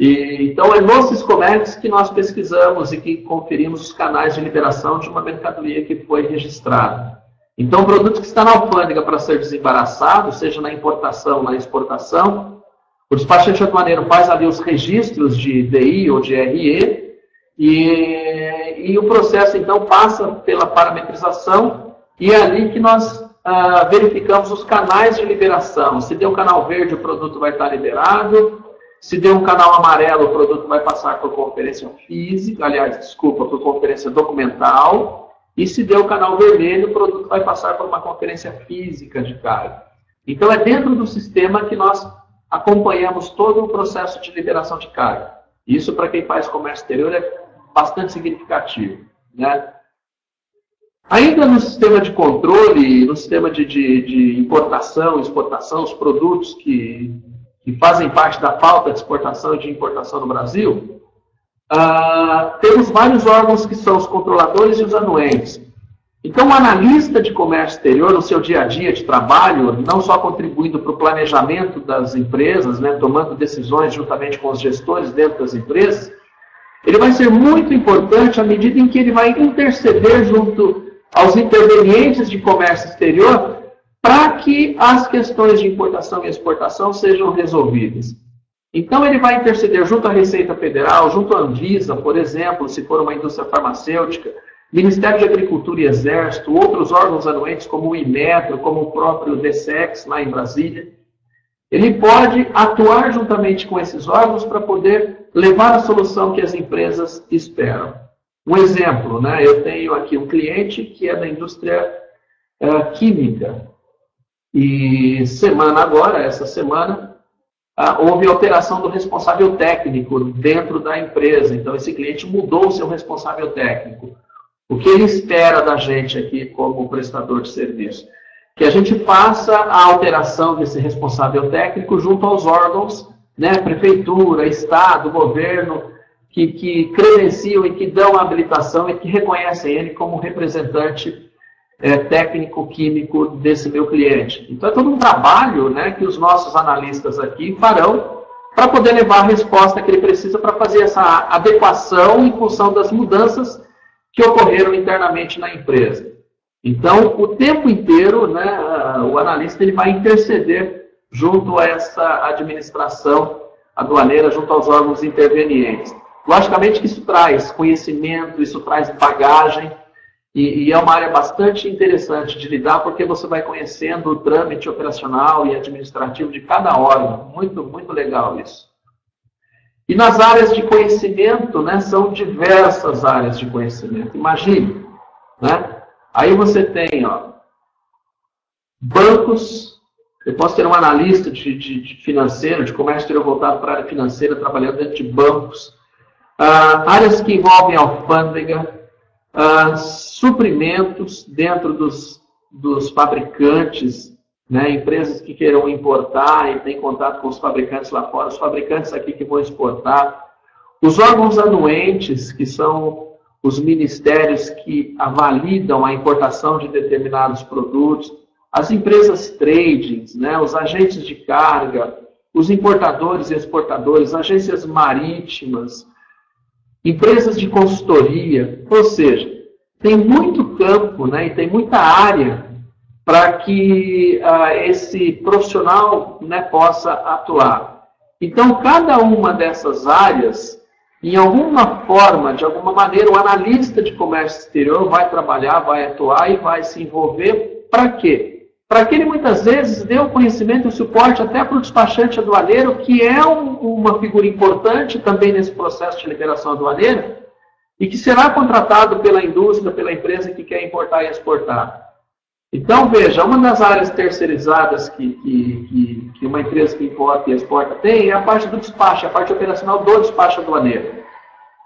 Então, é no Siscomex que nós pesquisamos e que conferimos os canais de liberação de uma mercadoria que foi registrada. Então, o produto que está na alfândega para ser desembaraçado, seja na importação ou na exportação, o despachante aduaneiro faz ali os registros de DI ou de RE e o processo, então, passa pela parametrização e é ali que nós verificamos os canais de liberação. Se deu um canal verde, o produto vai estar liberado. Se der um canal amarelo, o produto vai passar por conferência física, por conferência documental. E se der o canal vermelho, o produto vai passar por uma conferência física de carga. Então, é dentro do sistema que nós acompanhamos todo o processo de liberação de carga. Isso, para quem faz comércio exterior, é bastante significativo, né? Ainda no sistema de controle, no sistema de importação e exportação, os produtos que fazem parte da pauta de exportação e de importação no Brasil, temos vários órgãos que são os controladores e os anuentes. Então, o analista de comércio exterior, no seu dia a dia de trabalho, não só contribuindo para o planejamento das empresas, né, tomando decisões juntamente com os gestores dentro das empresas, ele vai ser muito importante à medida em que ele vai interceder junto aos intervenientes de comércio exterior para que as questões de importação e exportação sejam resolvidas. Então, ele vai interceder junto à Receita Federal, junto à Anvisa, por exemplo, se for uma indústria farmacêutica, Ministério de Agricultura e Exército, outros órgãos anuentes, como o Inmetro, como o próprio DSEX, lá em Brasília. Ele pode atuar juntamente com esses órgãos para poder levar a solução que as empresas esperam. Um exemplo, né? Eu tenho aqui um cliente que é da indústria química. E essa semana, houve alteração do responsável técnico dentro da empresa. Então, esse cliente mudou o seu responsável técnico. O que ele espera da gente aqui como prestador de serviço? Que a gente faça a alteração desse responsável técnico junto aos órgãos, né, prefeitura, estado, governo, que credenciam e que dão a habilitação e que reconhecem ele como representante técnico-químico desse meu cliente. Então, é todo um trabalho, né, que os nossos analistas aqui farão para poder levar a resposta que ele precisa para fazer essa adequação em função das mudanças que ocorreram internamente na empresa. Então, o tempo inteiro, né, o analista ele vai interceder junto a essa administração aduaneira, junto aos órgãos intervenientes. Logicamente que isso traz conhecimento, isso traz bagagem, e é uma área bastante interessante de lidar, porque você vai conhecendo o trâmite operacional e administrativo de cada órgão. Muito, muito legal isso. E nas áreas de conhecimento, né, são diversas áreas de conhecimento. Imagine, né? Aí você tem, bancos. Eu posso ter um analista de financeiro, de comércio exterior voltado para a área financeira, trabalhando dentro de bancos. Áreas que envolvem alfândega, suprimentos dentro dos fabricantes, né, empresas que queiram importar e têm contato com os fabricantes lá fora, os fabricantes aqui que vão exportar. Os órgãos anuentes, que são os ministérios que validam a importação de determinados produtos, as empresas tradings, né, os agentes de carga, os importadores e exportadores, agências marítimas, empresas de consultoria, ou seja, tem muito campo, né, e tem muita área para que esse profissional, né, possa atuar. Então, cada uma dessas áreas, em alguma forma, de alguma maneira, o analista de comércio exterior vai trabalhar, vai atuar e vai se envolver. Para quê? Para que ele, muitas vezes, dê o conhecimento e o suporte até para o despachante aduaneiro, que é uma figura importante também nesse processo de liberação aduaneira, e que será contratado pela indústria, pela empresa que quer importar e exportar. Então, veja, uma das áreas terceirizadas que uma empresa que importa e exporta tem é a parte do despacho, a parte operacional do despacho aduaneiro.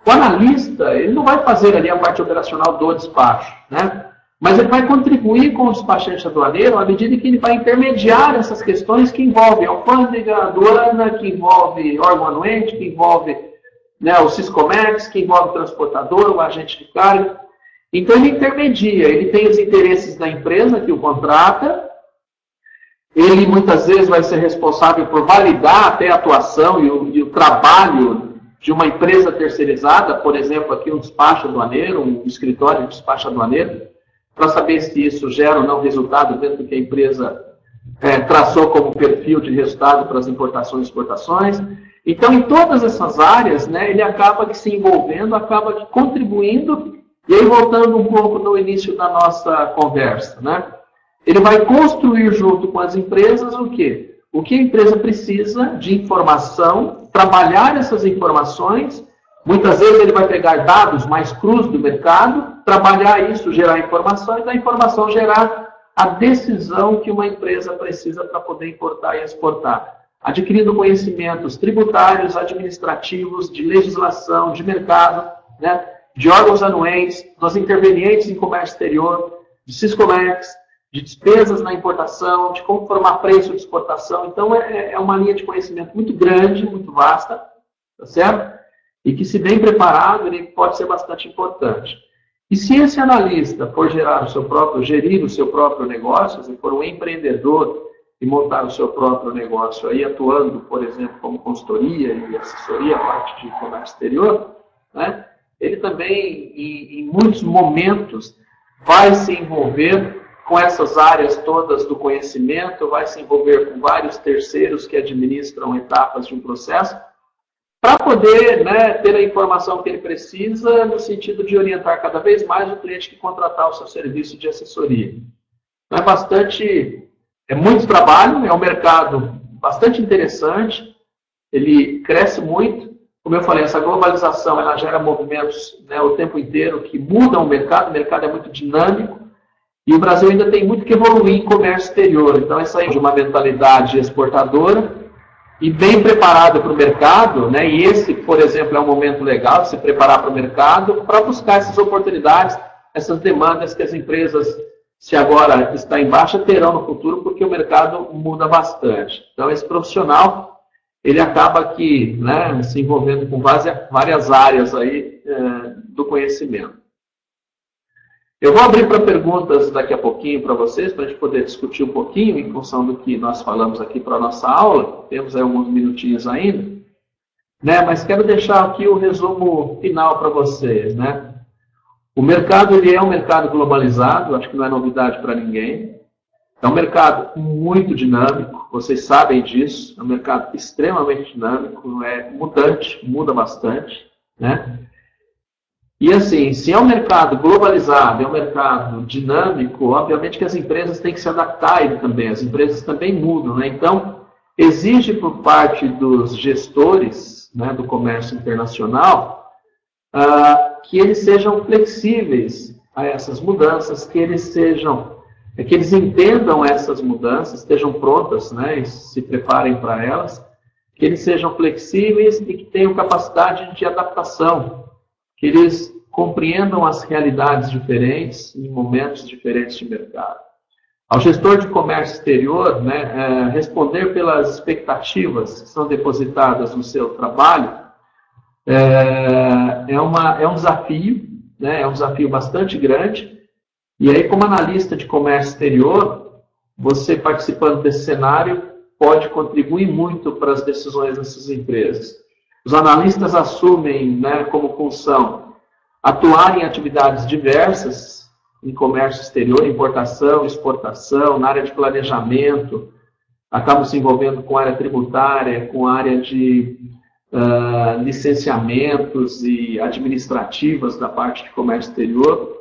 O analista, ele não vai fazer ali a parte operacional do despacho, né? Mas ele vai contribuir com o despachante aduaneiro à medida que ele vai intermediar essas questões que envolvem alfândega, aduana, que envolve órgão anuente, que envolve, né, o Siscomex, que envolve o transportador, o agente de carga. Então, ele intermedia, ele tem os interesses da empresa que o contrata, ele muitas vezes vai ser responsável por validar até a atuação e o trabalho de uma empresa terceirizada, por exemplo, aqui um despacho aduaneiro, um escritório de despacho aduaneiro, para saber se isso gera ou não resultado dentro do que a empresa traçou como perfil de resultado para as importações e exportações. Então, em todas essas áreas, né, ele acaba se envolvendo, acaba contribuindo. E aí, voltando um pouco no início da nossa conversa, né? Ele vai construir junto com as empresas o quê? O que a empresa precisa de informação, trabalhar essas informações. Muitas vezes ele vai pegar dados mais crus do mercado, trabalhar isso, gerar informação, e da informação gerar a decisão que uma empresa precisa para poder importar e exportar. adquirindo conhecimentos tributários, administrativos, de legislação, de mercado, né, de órgãos anuentes, dos intervenientes em comércio exterior, de Siscomex, de despesas na importação, de como formar preço de exportação. Então, é uma linha de conhecimento muito grande, muito vasta, tá certo? E que, se bem preparado, ele pode ser bastante importante. E se esse analista for gerir o seu próprio negócio, se for um empreendedor e montar o seu próprio negócio aí, atuando, por exemplo, como consultoria e assessoria, a parte de comércio exterior, né, ele também, em muitos momentos, vai se envolver com essas áreas todas do conhecimento, vai se envolver com vários terceiros que administram etapas de um processo, para poder, né, ter a informação que ele precisa no sentido de orientar cada vez mais o cliente que contratar o seu serviço de assessoria. Então, é muito trabalho, é um mercado bastante interessante, ele cresce muito. Como eu falei, essa globalização ela gera movimentos, né, o tempo inteiro que mudam o mercado é muito dinâmico, e o Brasil ainda tem muito que evoluir em comércio exterior. Então, essa aí é de uma mentalidade exportadora e bem preparado para o mercado, né? E esse, por exemplo, é um momento legal de se preparar para o mercado para buscar essas oportunidades, essas demandas que as empresas, se agora está em baixa, terão no futuro, porque o mercado muda bastante. Então, esse profissional, ele acaba aqui, né, se envolvendo com várias áreas aí, do conhecimento. Eu vou abrir para perguntas daqui a pouquinho para vocês, para a gente poder discutir um pouquinho em função do que nós falamos aqui para a nossa aula. Temos aí alguns minutinhos ainda, né? Mas quero deixar aqui o resumo final para vocês, né? O mercado, ele é um mercado globalizado, acho que não é novidade para ninguém. É um mercado muito dinâmico, vocês sabem disso. É um mercado extremamente dinâmico, é mudante, muda bastante, né? E assim, se é um mercado globalizado, é um mercado dinâmico, obviamente que as empresas têm que se adaptar a ele também, as empresas também mudam, né? Então, exige por parte dos gestores, né, do comércio internacional, que eles sejam flexíveis a essas mudanças, que eles entendam essas mudanças, estejam prontas, né, e se preparem para elas, que eles sejam flexíveis e que tenham capacidade de adaptação, que eles compreendam as realidades diferentes em momentos diferentes de mercado. Ao gestor de comércio exterior, né, responder pelas expectativas que são depositadas no seu trabalho é um desafio, né, é um desafio bastante grande. E aí, como analista de comércio exterior, você participando desse cenário pode contribuir muito para as decisões dessas empresas. Os analistas assumem, né, como função atuar em atividades diversas, em comércio exterior, importação, exportação, na área de planejamento, acabam se envolvendo com a área tributária, com a área de licenciamentos e administrativas da parte de comércio exterior,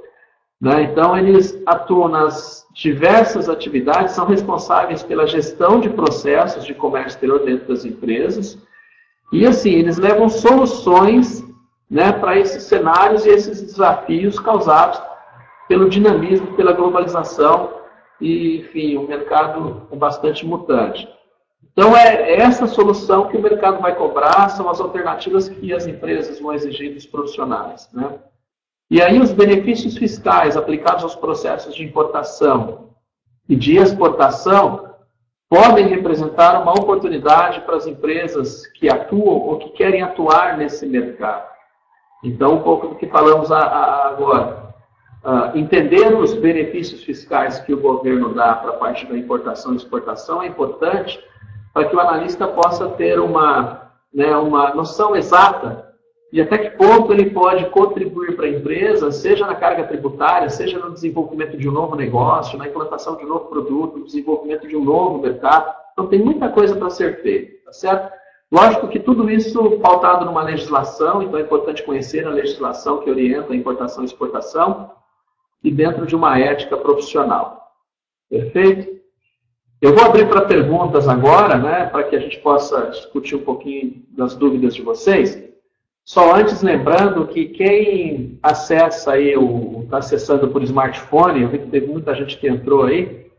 né? Então, eles atuam nas diversas atividades, são responsáveis pela gestão de processos de comércio exterior dentro das empresas, e assim, eles levam soluções, né, para esses cenários e esses desafios causados pelo dinamismo, pela globalização e, enfim, o mercado é bastante mutante. Então, é essa solução que o mercado vai cobrar, são as alternativas que as empresas vão exigir dos profissionais, né? E aí, os benefícios fiscais aplicados aos processos de importação e de exportação podem representar uma oportunidade para as empresas que atuam ou que querem atuar nesse mercado. Então, um pouco do que falamos agora. Entender os benefícios fiscais que o governo dá para a parte da importação e exportação é importante para que o analista possa ter uma noção exata e até que ponto ele pode contribuir para a empresa, seja na carga tributária, seja no desenvolvimento de um novo negócio, na implantação de um novo produto, no desenvolvimento de um novo mercado. Então, tem muita coisa para ser feita, tá certo? Lógico que tudo isso pautado numa legislação, então é importante conhecer a legislação que orienta a importação e exportação e dentro de uma ética profissional. Perfeito? Eu vou abrir para perguntas agora, né, para que a gente possa discutir um pouquinho das dúvidas de vocês. Só antes lembrando que quem acessa aí, está acessando por smartphone, eu vi que teve muita gente que entrou aí,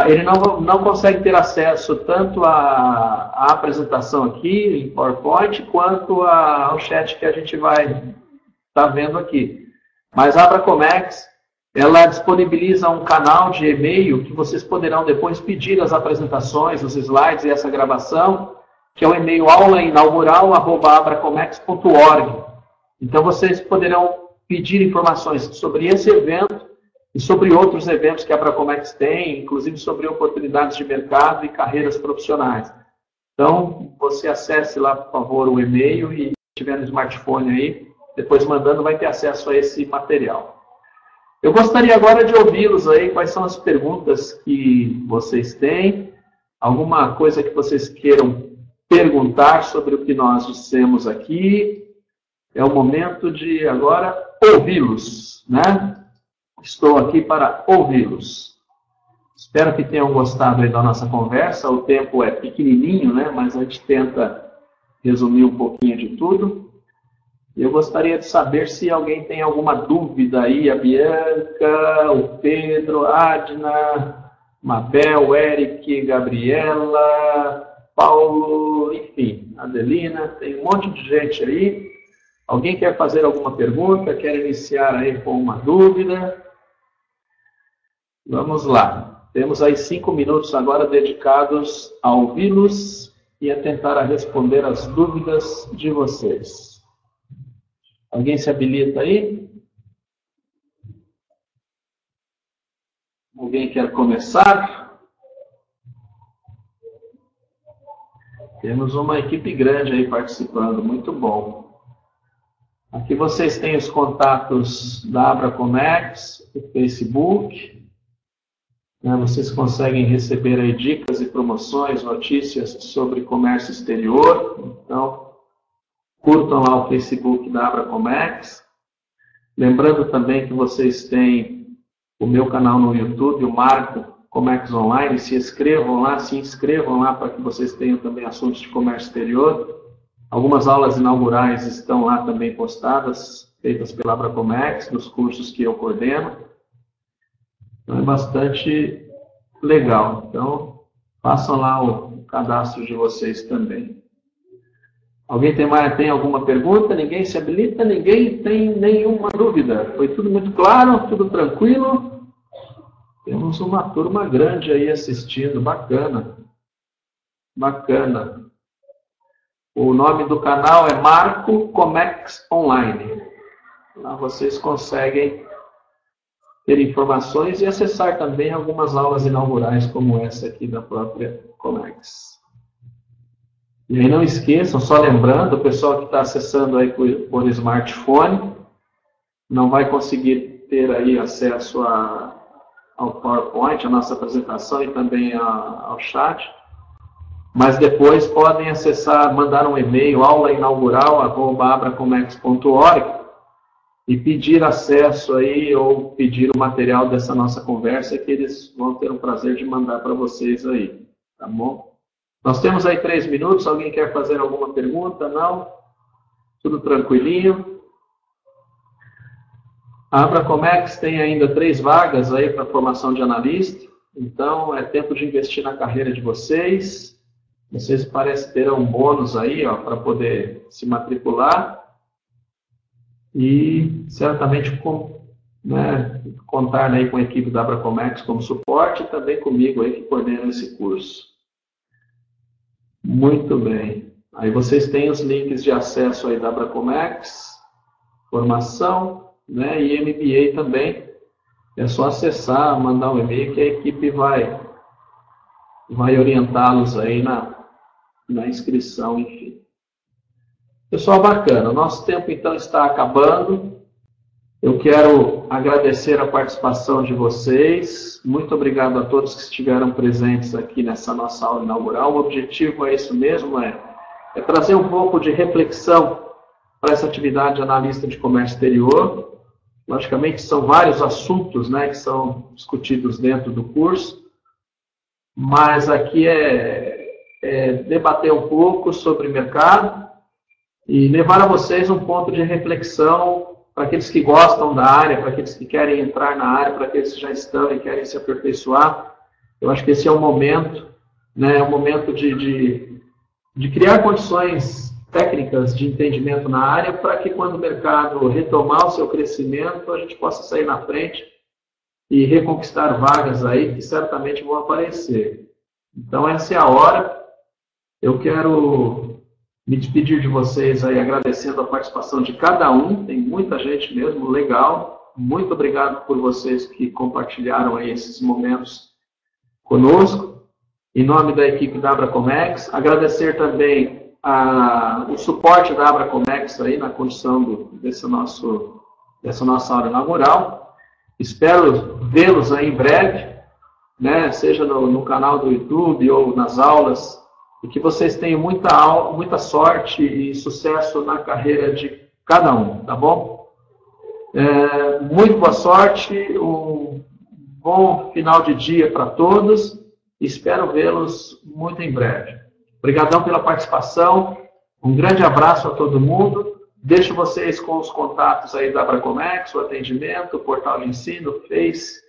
ele não consegue ter acesso tanto à apresentação aqui, em PowerPoint, quanto ao chat que a gente vai estar vendo aqui. Mas a Abracomex, ela disponibiliza um canal de e-mail que vocês poderão depois pedir as apresentações, os slides e essa gravação, que é o e-mail aulainaugural@abracomex.org. Então, vocês poderão pedir informações sobre esse evento e sobre outros eventos que a Abracomex tem, inclusive sobre oportunidades de mercado e carreiras profissionais. Então, você acesse lá, por favor, o e-mail e se tiver no smartphone aí, depois mandando, vai ter acesso a esse material. Eu gostaria agora de ouvi-los aí, quais são as perguntas que vocês têm, alguma coisa que vocês queiram perguntar sobre o que nós dissemos aqui. É o momento de agora ouvi-los, né? Estou aqui para ouvi-los. Espero que tenham gostado aí da nossa conversa. O tempo é pequenininho, né? Mas a gente tenta resumir um pouquinho de tudo. Eu gostaria de saber se alguém tem alguma dúvida aí. A Bianca, o Pedro, a Adna, Mabel, Eric, Gabriela, Paulo, enfim, Adelina. Tem um monte de gente aí. Alguém quer fazer alguma pergunta? Quer iniciar aí com uma dúvida? Vamos lá. Temos aí 5 minutos agora dedicados a ouvi-los e a tentar responder as dúvidas de vocês. Alguém se habilita aí? Alguém quer começar? Temos uma equipe grande aí participando, muito bom. Aqui vocês têm os contatos da Abracomex, o Facebook. Vocês conseguem receber aí dicas e promoções, notícias sobre comércio exterior. Então, curtam lá o Facebook da Abracomex. Lembrando também que vocês têm o meu canal no YouTube, o Marco Comex Online. Se inscrevam lá para que vocês tenham também assuntos de comércio exterior. Algumas aulas inaugurais estão lá também postadas, feitas pela Abracomex, dos cursos que eu coordeno. Então é bastante legal. Então, façam lá o cadastro de vocês também. Alguém tem alguma pergunta? Ninguém se habilita? Ninguém tem nenhuma dúvida? Foi tudo muito claro? Tudo tranquilo? Temos uma turma grande aí assistindo. Bacana. Bacana. O nome do canal é Marco Comex Online. Lá vocês conseguem ter informações e acessar também algumas aulas inaugurais como essa aqui da própria Comex. E aí não esqueçam, só lembrando, o pessoal que está acessando aí por smartphone não vai conseguir ter aí acesso ao PowerPoint, a nossa apresentação e também ao chat. Mas depois podem acessar, mandar um e-mail, aulainaugural@abracomex.org e pedir acesso aí ou pedir o material dessa nossa conversa que eles vão ter o prazer de mandar para vocês aí, tá bom? Nós temos aí 3 minutos, alguém quer fazer alguma pergunta? Não? Tudo tranquilinho? A Abracomex tem ainda 3 vagas aí para formação de analista, então é tempo de investir na carreira de vocês. Vocês parecem ter um bônus aí, para poder se matricular. E certamente contar aí com a equipe da Abracomex como suporte e também comigo aí que coordeno esse curso. Muito bem. Aí vocês têm os links de acesso aí da Abracomex, formação, e MBA também. É só acessar, mandar um e-mail que a equipe vai orientá-los aí na inscrição, enfim. Pessoal, bacana. O nosso tempo, então, está acabando. Eu quero agradecer a participação de vocês. Muito obrigado a todos que estiveram presentes aqui nessa nossa aula inaugural. O objetivo é isso mesmo, é trazer um pouco de reflexão para essa atividade de analista de comércio exterior. Logicamente, são vários assuntos, que são discutidos dentro do curso, mas aqui é debater um pouco sobre mercado e levar a vocês um ponto de reflexão para aqueles que gostam da área, para aqueles que querem entrar na área, para aqueles que já estão e querem se aperfeiçoar. Eu acho que esse é o momento, né, é o momento de criar condições técnicas de entendimento na área para que quando o mercado retomar o seu crescimento, a gente possa sair na frente e reconquistar vagas aí que certamente vão aparecer. Então essa é a hora. Eu quero me despedir de vocês aí agradecendo a participação de cada um, tem muita gente mesmo, legal. Muito obrigado por vocês que compartilharam aí esses momentos conosco, em nome da equipe da Abracomex. Agradecer também o suporte da Abracomex aí na condição dessa nossa aula inaugural. Espero vê-los aí em breve, né, seja no canal do YouTube ou nas aulas, e que vocês tenham muita sorte e sucesso na carreira de cada um, tá bom? Muito boa sorte, um bom final de dia para todos, espero vê-los muito em breve. Obrigadão pela participação, um grande abraço a todo mundo, deixo vocês com os contatos aí da Abracomex, o atendimento, o portal de ensino, o Face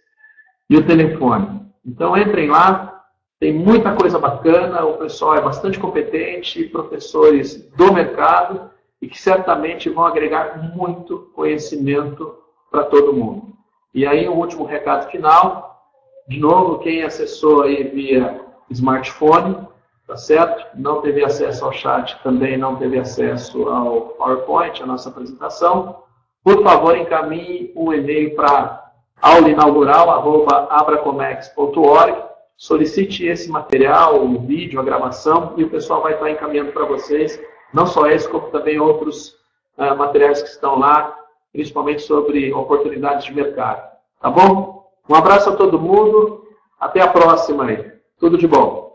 e o telefone. Então entrem lá, tem muita coisa bacana, o pessoal é bastante competente, professores do mercado, e que certamente vão agregar muito conhecimento para todo mundo. E aí, um último recado final, de novo, quem acessou aí via smartphone, tá certo? Não teve acesso ao chat, também não teve acesso ao PowerPoint, a nossa apresentação, por favor, encaminhe um e-mail para aulainaugural@abracomex.org, solicite esse material, o vídeo, a gravação, e o pessoal vai estar encaminhando para vocês, não só esse, como também outros materiais que estão lá, principalmente sobre oportunidades de mercado. Tá bom? Um abraço a todo mundo, até a próxima aí. Tudo de bom.